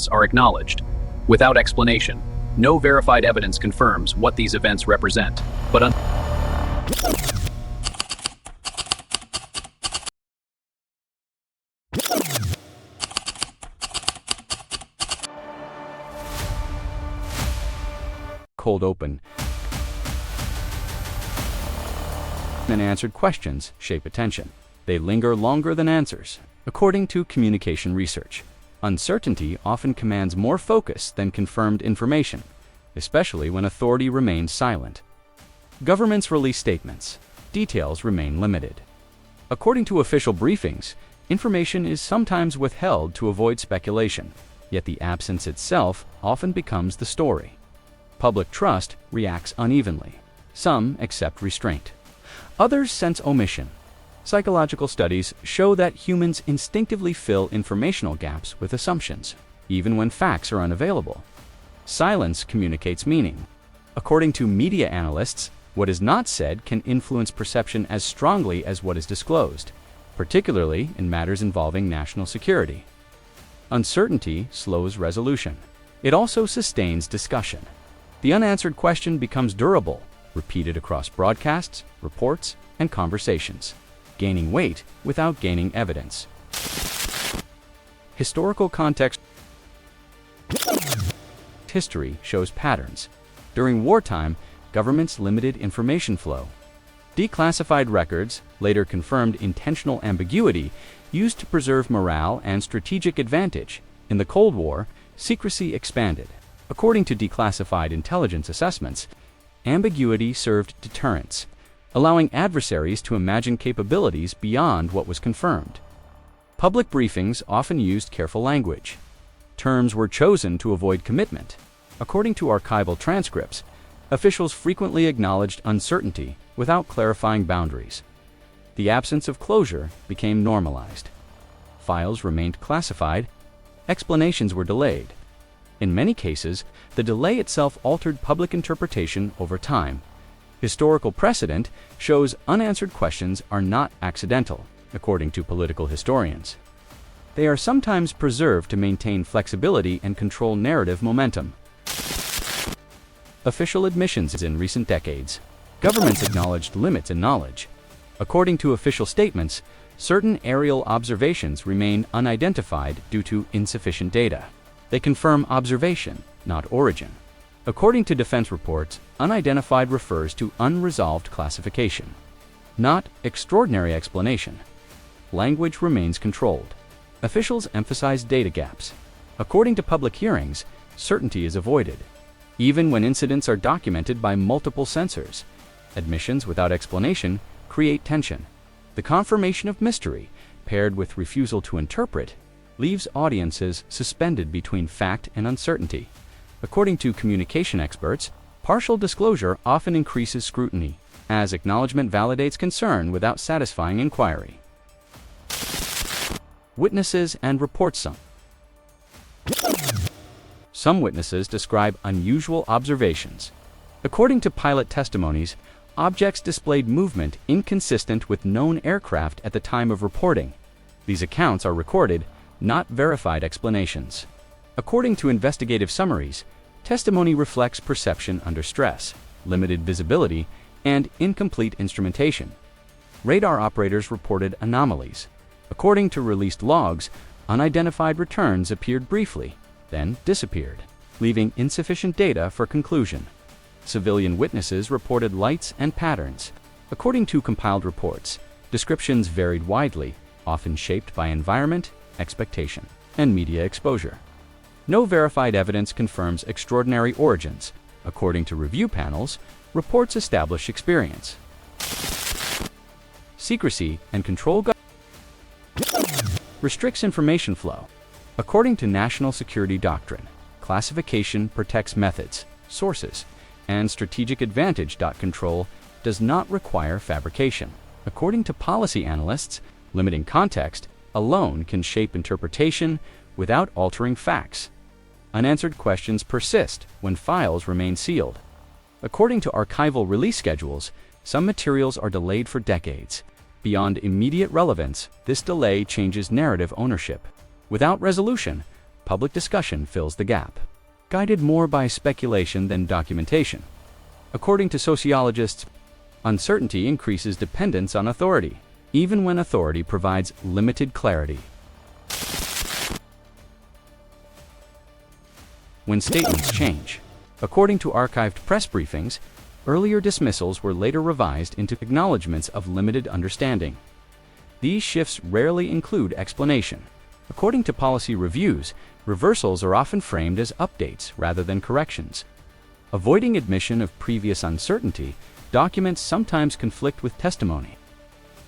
are acknowledged. Without explanation, no verified evidence confirms what these events represent, but cold open. Unanswered questions shape attention. They linger longer than answers. According to communication research, uncertainty often commands more focus than confirmed information, especially when authority remains silent. Governments release statements. Details remain limited. According to official briefings, information is sometimes withheld to avoid speculation, yet the absence itself often becomes the story. Public trust reacts unevenly. Some accept restraint. Others sense omission. Psychological studies show that humans instinctively fill informational gaps with assumptions, even when facts are unavailable. Silence communicates meaning. According to media analysts, what is not said can influence perception as strongly as what is disclosed, particularly in matters involving national security. Uncertainty slows resolution. It also sustains discussion. The unanswered question becomes durable, repeated across broadcasts, reports, and conversations, gaining weight without gaining evidence. Historical context. History shows patterns. During wartime, governments limited information flow. Declassified records, later confirmed intentional ambiguity, used to preserve morale and strategic advantage. In the Cold War, secrecy expanded. According to declassified intelligence assessments, ambiguity served deterrence, allowing adversaries to imagine capabilities beyond what was confirmed. Public briefings often used careful language. Terms were chosen to avoid commitment. According to archival transcripts, officials frequently acknowledged uncertainty without clarifying boundaries. The absence of closure became normalized. Files remained classified. Explanations were delayed. In many cases, the delay itself altered public interpretation over time. Historical precedent shows unanswered questions are not accidental, according to political historians. They are sometimes preserved to maintain flexibility and control narrative momentum. Official admissions in recent decades. Governments acknowledged limits in knowledge. According to official statements, certain aerial observations remain unidentified due to insufficient data. They confirm observation, not origin. According to defense reports, unidentified refers to unresolved classification, not extraordinary explanation. Language remains controlled. Officials emphasize data gaps. According to public hearings, certainty is avoided, even when incidents are documented by multiple sensors. Admissions without explanation create tension. The confirmation of mystery, paired with refusal to interpret, leaves audiences suspended between fact and uncertainty. According to communication experts, partial disclosure often increases scrutiny, as acknowledgement validates concern without satisfying inquiry. Witnesses and reports. Some witnesses describe unusual observations. According to pilot testimonies, objects displayed movement inconsistent with known aircraft at the time of reporting. These accounts are recorded, not verified explanations. According to investigative summaries, testimony reflects perception under stress, limited visibility, and incomplete instrumentation. Radar operators reported anomalies. According to released logs, unidentified returns appeared briefly, then disappeared, leaving insufficient data for conclusion. Civilian witnesses reported lights and patterns. According to compiled reports, descriptions varied widely, often shaped by environment, expectation, and media exposure. No verified evidence confirms extraordinary origins. According to review panels, reports establish experience. Secrecy and control restricts information flow. According to national security doctrine, classification protects methods, sources, and strategic advantage. Control does not require fabrication. According to policy analysts, limiting context alone can shape interpretation without altering facts. Unanswered questions persist when files remain sealed. According to archival release schedules, some materials are delayed for decades. Beyond immediate relevance, this delay changes narrative ownership. Without resolution, public discussion fills the gap, guided more by speculation than documentation. According to sociologists, uncertainty increases dependence on authority, even when authority provides limited clarity. When statements change. According to archived press briefings, earlier dismissals were later revised into acknowledgments of limited understanding. These shifts rarely include explanation. According to policy reviews, reversals are often framed as updates rather than corrections. Avoiding admission of previous uncertainty, documents sometimes conflict with testimony.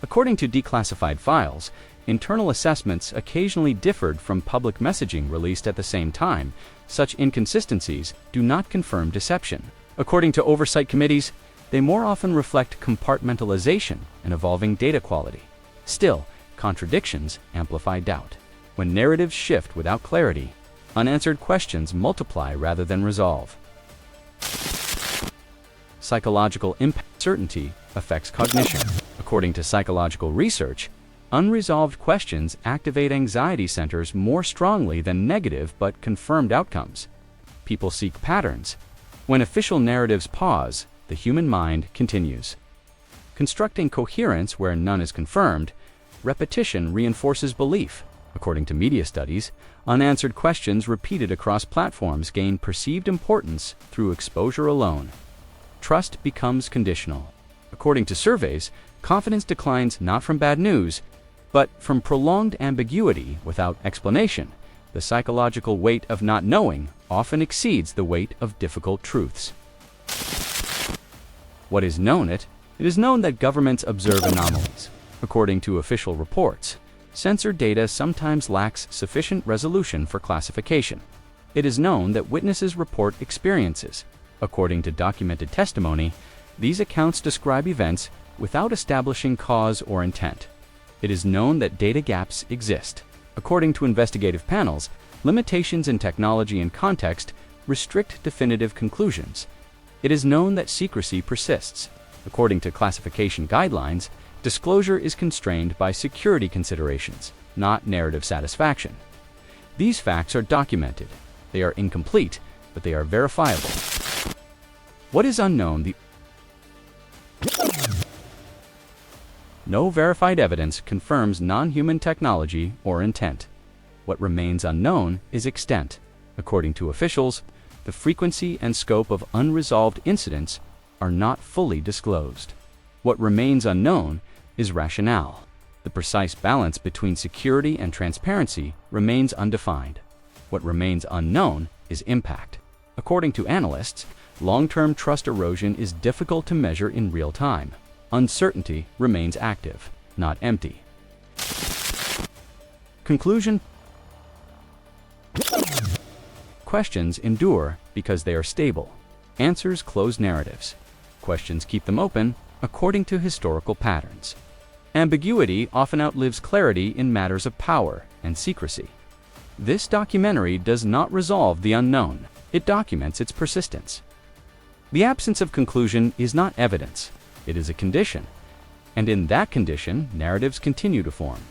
According to declassified files, internal assessments occasionally differed from public messaging released at the same time. Such inconsistencies do not confirm deception. According to oversight committees, they more often reflect compartmentalization and evolving data quality. Still, contradictions amplify doubt. When narratives shift without clarity, unanswered questions multiply rather than resolve. Psychological impact. Uncertainty affects cognition. According to psychological research, unresolved questions activate anxiety centers more strongly than negative but confirmed outcomes. People seek patterns. When official narratives pause, the human mind continues. Constructing coherence where none is confirmed, repetition reinforces belief. According to media studies, unanswered questions repeated across platforms gain perceived importance through exposure alone. Trust becomes conditional. According to surveys, confidence declines not from bad news, but from prolonged ambiguity without explanation. The psychological weight of not knowing often exceeds the weight of difficult truths. What is known? It is known that governments observe anomalies. According to official reports, censored data sometimes lacks sufficient resolution for classification. It is known that witnesses report experiences. According to documented testimony, these accounts describe events without establishing cause or intent. It is known that data gaps exist. According to investigative panels, limitations in technology and context restrict definitive conclusions. It is known that secrecy persists. According to classification guidelines, disclosure is constrained by security considerations, not narrative satisfaction. These facts are documented. They are incomplete, but they are verifiable. What is unknown? No verified evidence confirms non-human technology or intent. What remains unknown is extent. According to officials, the frequency and scope of unresolved incidents are not fully disclosed. What remains unknown is rationale. The precise balance between security and transparency remains undefined. What remains unknown is impact. According to analysts, long-term trust erosion is difficult to measure in real time. Uncertainty remains active, not empty. Conclusion. Questions endure because they are stable. Answers close narratives. Questions keep them open according to historical patterns. Ambiguity often outlives clarity in matters of power and secrecy. This documentary does not resolve the unknown. It documents its persistence. The absence of conclusion is not evidence. It is a condition. And in that condition, narratives continue to form.